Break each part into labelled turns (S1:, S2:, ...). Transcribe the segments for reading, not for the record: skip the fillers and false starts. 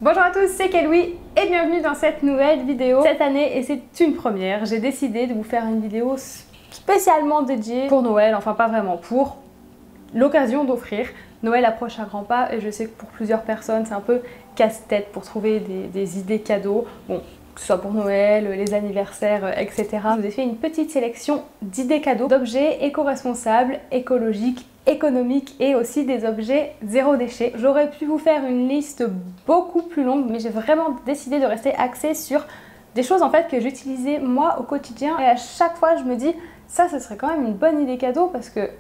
S1: Bonjour à tous, c'est Keloui et bienvenue dans cette nouvelle vidéo. Cette année, et c'est une première, j'ai décidé de vous faire une vidéo spécialement dédiée pour Noël, enfin pas vraiment, pour l'occasion d'offrir. Noël approche à grands pas et je sais que pour plusieurs personnes c'est un peu casse-tête pour trouver des idées cadeaux. Bon, que ce soit pour Noël, les anniversaires, etc. Je vous ai fait une petite sélection d'idées cadeaux, d'objets éco-responsables, écologiques, économiques et aussi des objets zéro déchet. J'aurais pu vous faire une liste beaucoup plus longue, mais j'ai vraiment décidé de rester axée sur des choses en fait que j'utilisais moi au quotidien et à chaque fois je me dis ça ce serait quand même une bonne idée cadeau parce que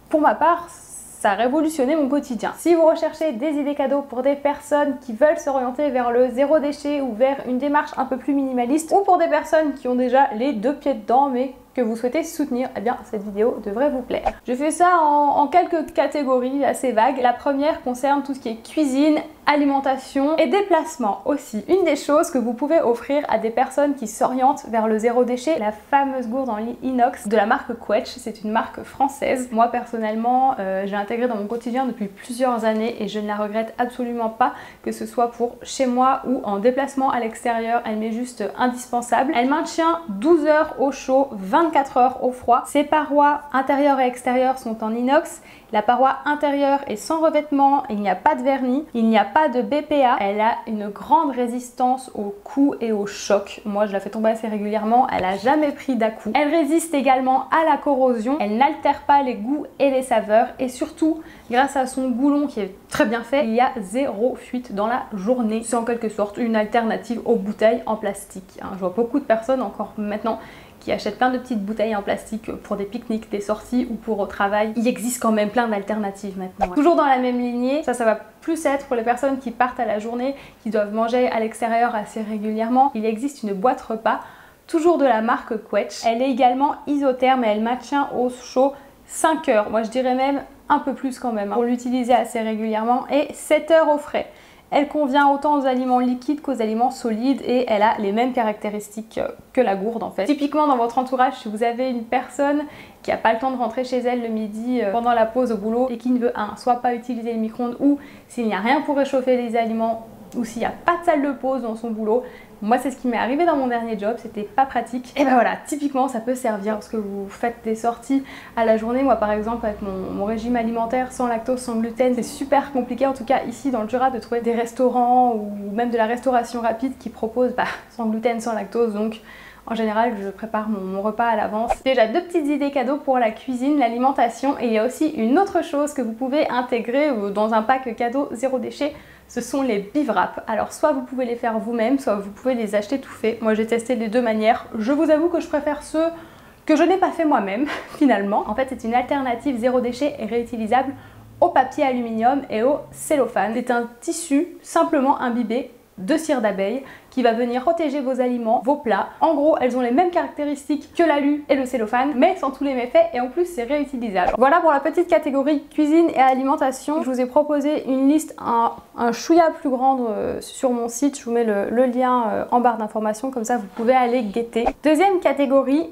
S1: pour ma part ça a révolutionné mon quotidien. Si vous recherchez des idées cadeaux pour des personnes qui veulent s'orienter vers le zéro déchet ou vers une démarche un peu plus minimaliste ou pour des personnes qui ont déjà les deux pieds dedans mais que vous souhaitez soutenir, eh bien cette vidéo devrait vous plaire. Je fais ça en quelques catégories assez vagues. La première concerne tout ce qui est cuisine, alimentation et déplacement aussi. Une des choses que vous pouvez offrir à des personnes qui s'orientent vers le zéro déchet, la fameuse gourde en inox de la marque Quetch, c'est une marque française. Moi personnellement, j'ai intégré dans mon quotidien depuis plusieurs années et je ne la regrette absolument pas, que ce soit pour chez moi ou en déplacement à l'extérieur, elle m'est juste indispensable. Elle maintient 12 heures au chaud, 24 heures au froid. Ses parois intérieures et extérieures sont en inox. La paroi intérieure est sans revêtement, il n'y a pas de vernis, il n'y a pas de BPA. Elle a une grande résistance aux coups et aux chocs. Moi, je la fais tomber assez régulièrement, elle n'a jamais pris d'à-coups. Elle résiste également à la corrosion, elle n'altère pas les goûts et les saveurs et surtout, grâce à son goulon qui est très bien fait, il y a zéro fuite dans la journée. C'est en quelque sorte une alternative aux bouteilles en plastique. Je vois beaucoup de personnes encore maintenant qui achètent plein de petites bouteilles en plastique pour des pique-niques, des sorties ou pour au travail. Il existe quand même plein d'alternatives maintenant. Toujours dans la même lignée, ça va plus être pour les personnes qui partent à la journée, qui doivent manger à l'extérieur assez régulièrement. Il existe une boîte repas, toujours de la marque Quetch. Elle est également isotherme et elle maintient au chaud 5 heures. Moi je dirais même un peu plus quand même, pour l'utiliser assez régulièrement, et 7 heures au frais. Elle convient autant aux aliments liquides qu'aux aliments solides et elle a les mêmes caractéristiques que la gourde en fait. Typiquement dans votre entourage, si vous avez une personne qui n'a pas le temps de rentrer chez elle le midi pendant la pause au boulot et qui ne veut soit pas utiliser le micro-ondes ou s'il n'y a rien pour réchauffer les aliments ou s'il n'y a pas de salle de pause dans son boulot, moi c'est ce qui m'est arrivé dans mon dernier job, c'était pas pratique. Et ben voilà, typiquement ça peut servir lorsque vous faites des sorties à la journée. Moi par exemple avec mon régime alimentaire sans lactose, sans gluten, c'est super compliqué en tout cas ici dans le Jura de trouver des restaurants ou même de la restauration rapide qui proposent sans gluten, sans lactose. Donc en général, je prépare mon repas à l'avance. Déjà, deux petites idées cadeaux pour la cuisine, l'alimentation. Et il y a aussi une autre chose que vous pouvez intégrer dans un pack cadeau zéro déchet. Ce sont les bivraps. Alors soit vous pouvez les faire vous-même, soit vous pouvez les acheter tout faits. Moi j'ai testé les deux manières. Je vous avoue que je préfère ceux que je n'ai pas fait moi-même finalement. En fait c'est une alternative zéro déchet et réutilisable au papier aluminium et au cellophane. C'est un tissu simplement imbibé de cire d'abeille qui va venir protéger vos aliments, vos plats. En gros, elles ont les mêmes caractéristiques que l'alu et le cellophane, mais sans tous les méfaits et en plus c'est réutilisable. Voilà pour la petite catégorie cuisine et alimentation. Je vous ai proposé une liste un chouïa plus grande sur mon site. Je vous mets le lien en barre d'informations, comme ça vous pouvez aller guetter. Deuxième catégorie,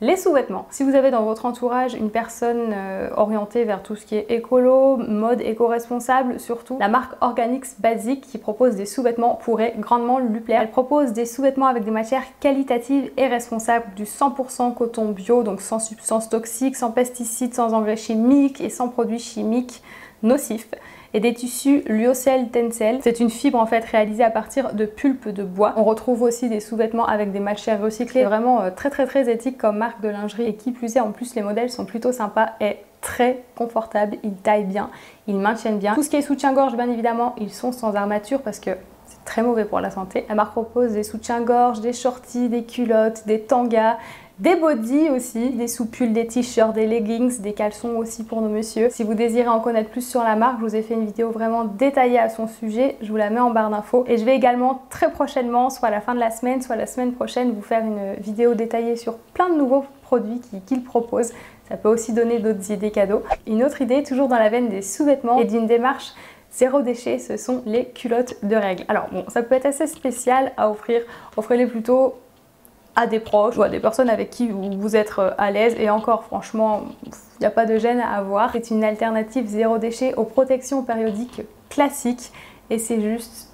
S1: les sous-vêtements. Si vous avez dans votre entourage une personne orientée vers tout ce qui est écolo, mode éco-responsable surtout, la marque Organix Basic qui propose des sous-vêtements pourrait grandement lui plaire. Elle propose des sous-vêtements avec des matières qualitatives et responsables, du 100% coton bio, donc sans substances toxiques, sans pesticides, sans engrais chimiques et sans produits chimiques nocifs. Et des tissus Lyocell Tencel. C'est une fibre en fait réalisée à partir de pulpe de bois. On retrouve aussi des sous-vêtements avec des matières recyclées. C'est vraiment très éthique comme marque de lingerie et qui plus est, en plus les modèles sont plutôt sympas et très confortables. Ils taillent bien, ils maintiennent bien. Tout ce qui est soutien-gorge, bien évidemment, ils sont sans armature parce que c'est très mauvais pour la santé. La marque propose des soutiens-gorge, des shorties, des culottes, des tangas, des bodys aussi, des sous-pulls, des t-shirts, des leggings, des caleçons aussi pour nos messieurs. Si vous désirez en connaître plus sur la marque, je vous ai fait une vidéo vraiment détaillée à son sujet, je vous la mets en barre d'infos. Et je vais également très prochainement, soit à la fin de la semaine, soit la semaine prochaine, vous faire une vidéo détaillée sur plein de nouveaux produits qu'il propose. Ça peut aussi donner d'autres idées cadeaux. Une autre idée, toujours dans la veine des sous-vêtements et d'une démarche zéro déchet, ce sont les culottes de règles. Alors bon, ça peut être assez spécial à offrir, offrez-les plutôt à des proches ou à des personnes avec qui vous êtes à l'aise, et encore franchement il n'y a pas de gêne à avoir. C'est une alternative zéro déchet aux protections périodiques classiques et c'est juste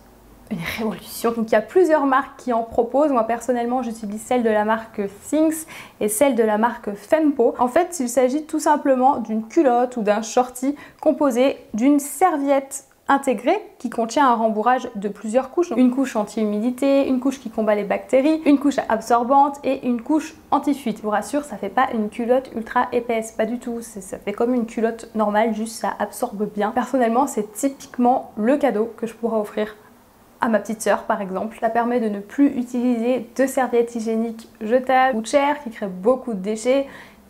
S1: une révolution. Donc il y a plusieurs marques qui en proposent. Moi personnellement j'utilise celle de la marque Things et celle de la marque Fempo. En fait il s'agit tout simplement d'une culotte ou d'un shorty composé d'une serviette intégrée qui contient un rembourrage de plusieurs couches. Donc, une couche anti-humidité, une couche qui combat les bactéries, une couche absorbante et une couche anti-fuite. Je vous rassure, ça fait pas une culotte ultra épaisse, pas du tout. Ça fait comme une culotte normale, juste ça absorbe bien. Personnellement, c'est typiquement le cadeau que je pourrais offrir à ma petite sœur par exemple. Ça permet de ne plus utiliser de serviettes hygiéniques jetables ou chères qui créent beaucoup de déchets,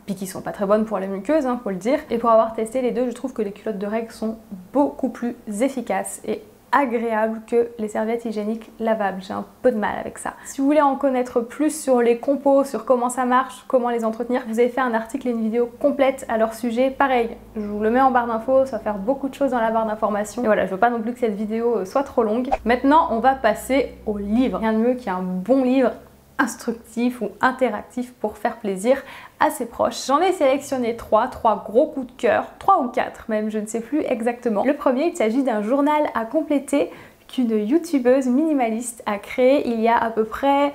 S1: puis qui sont pas très bonnes pour les muqueuses, faut le dire. Et pour avoir testé les deux, je trouve que les culottes de règles sont beaucoup plus efficaces et agréables que les serviettes hygiéniques lavables. J'ai un peu de mal avec ça. Si vous voulez en connaître plus sur les compos, sur comment ça marche, comment les entretenir, je vous ai fait un article et une vidéo complète à leur sujet. Pareil, je vous le mets en barre d'infos, ça va faire beaucoup de choses dans la barre d'informations. Et voilà, je veux pas non plus que cette vidéo soit trop longue. Maintenant, on va passer au livre. Rien de mieux qu'un bon livre instructif ou interactif pour faire plaisir à ses proches. J'en ai sélectionné trois gros coups de cœur, 3 ou 4 même, je ne sais plus exactement. Le premier, il s'agit d'un journal à compléter qu'une youtubeuse minimaliste a créé il y a à peu près,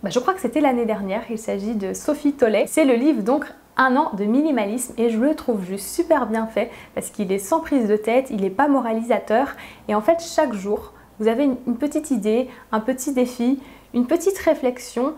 S1: je crois que c'était l'année dernière. Il s'agit de Sophie Tollet. C'est le livre donc Un an de minimalisme et je le trouve juste super bien fait parce qu'il est sans prise de tête, il n'est pas moralisateur et en fait chaque jour vous avez une petite idée, un petit défi, une petite réflexion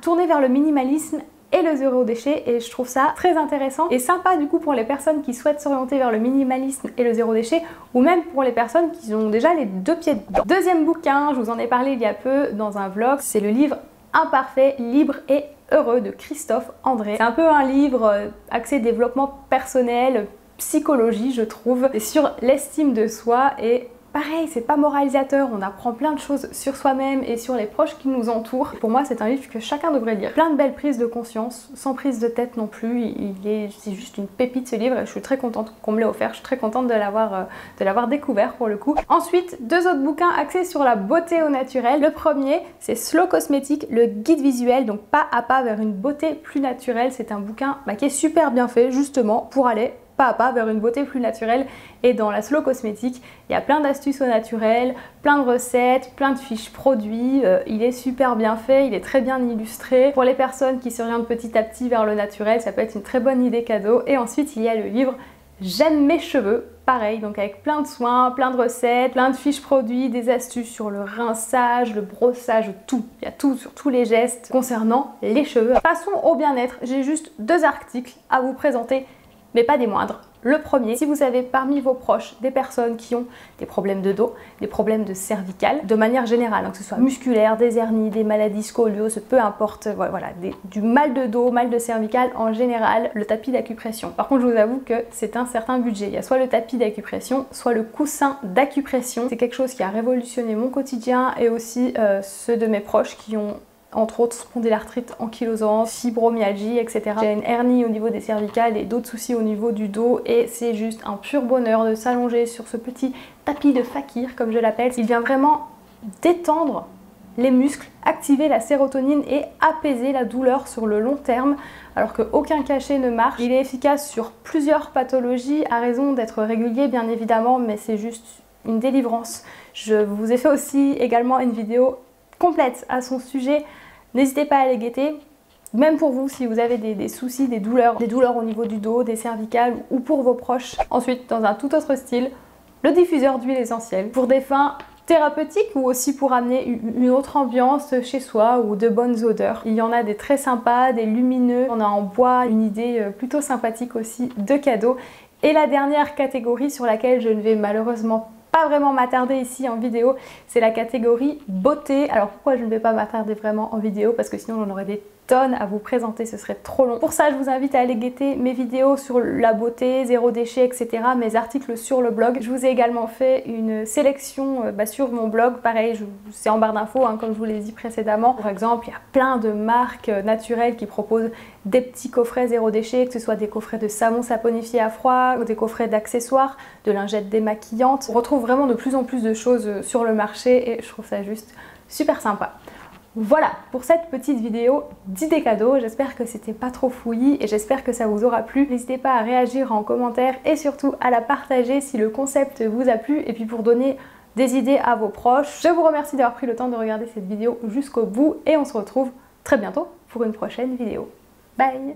S1: tournée vers le minimalisme et le zéro déchet et je trouve ça très intéressant et sympa du coup pour les personnes qui souhaitent s'orienter vers le minimalisme et le zéro déchet ou même pour les personnes qui ont déjà les deux pieds dedans. Deuxième bouquin, je vous en ai parlé il y a peu dans un vlog, c'est le livre Imparfait, libre et heureux de Christophe André. C'est un peu un livre axé développement personnel, psychologie je trouve, et sur l'estime de soi et pareil, c'est pas moralisateur, on apprend plein de choses sur soi-même et sur les proches qui nous entourent. Pour moi, c'est un livre que chacun devrait lire. Plein de belles prises de conscience, sans prise de tête non plus. C'est juste une pépite ce livre et je suis très contente qu'on me l'ait offert. Je suis très contente de l'avoir découvert pour le coup. Ensuite, 2 autres bouquins axés sur la beauté au naturel. Le premier, c'est Slow Cosmétique, le guide visuel, donc pas à pas vers une beauté plus naturelle. C'est un bouquin qui est super bien fait justement pour aller pas à pas vers une beauté plus naturelle. Et dans la Slow Cosmétique, il y a plein d'astuces au naturel, plein de recettes, plein de fiches produits. Il est super bien fait, il est très bien illustré. Pour les personnes qui s'orientent petit à petit vers le naturel, ça peut être une très bonne idée cadeau. Et ensuite, il y a le livre J'aime mes cheveux, pareil, donc avec plein de soins, plein de recettes, plein de fiches produits, des astuces sur le rinçage, le brossage, tout. Il y a tout sur tous les gestes concernant les cheveux. Passons au bien-être, j'ai juste 2 articles à vous présenter, mais pas des moindres. Le premier, si vous avez parmi vos proches des personnes qui ont des problèmes de dos, des problèmes de cervicales, de manière générale, que ce soit musculaire, des hernies, des maladies scolioses, peu importe, voilà, du mal de dos, mal de cervicale en général, le tapis d'acupression. Par contre, je vous avoue que c'est un certain budget. Il y a soit le tapis d'acupression, soit le coussin d'acupression. C'est quelque chose qui a révolutionné mon quotidien et aussi ceux de mes proches qui ont entre autres spondylarthrite ankylosante, fibromyalgie, etc. J'ai une hernie au niveau des cervicales et d'autres soucis au niveau du dos et c'est juste un pur bonheur de s'allonger sur ce petit tapis de fakir comme je l'appelle. Il vient vraiment détendre les muscles, activer la sérotonine et apaiser la douleur sur le long terme alors qu'aucun cachet ne marche. Il est efficace sur plusieurs pathologies à raison d'être régulier bien évidemment, mais c'est juste une délivrance. Je vous ai fait aussi également une vidéo complète à son sujet. N'hésitez pas à les guetter, même pour vous si vous avez des soucis, des douleurs au niveau du dos, des cervicales ou pour vos proches. Ensuite, dans un tout autre style, le diffuseur d'huile essentielle pour des fins thérapeutiques ou aussi pour amener une autre ambiance chez soi ou de bonnes odeurs. Il y en a des très sympas, des lumineux, on a en bois, une idée plutôt sympathique aussi de cadeaux. Et la dernière catégorie sur laquelle je ne vais malheureusement pas vraiment m'attarder ici en vidéo, c'est la catégorie beauté. Alors pourquoi je ne vais pas m'attarder vraiment en vidéo? Parce que sinon j'en aurais des tonnes à vous présenter, ce serait trop long. Pour ça, je vous invite à aller guetter mes vidéos sur la beauté, zéro déchet, etc. Mes articles sur le blog. Je vous ai également fait une sélection sur mon blog. Pareil, c'est en barre d'infos, comme je vous l'ai dit précédemment. Par exemple, il y a plein de marques naturelles qui proposent des petits coffrets zéro déchet, que ce soit des coffrets de savon saponifié à froid ou des coffrets d'accessoires, de lingettes démaquillantes. On retrouve vraiment de plus en plus de choses sur le marché et je trouve ça juste super sympa. Voilà pour cette petite vidéo d'idées cadeaux, j'espère que c'était pas trop fouillis et j'espère que ça vous aura plu. N'hésitez pas à réagir en commentaire et surtout à la partager si le concept vous a plu et puis pour donner des idées à vos proches. Je vous remercie d'avoir pris le temps de regarder cette vidéo jusqu'au bout et on se retrouve très bientôt pour une prochaine vidéo. Bye!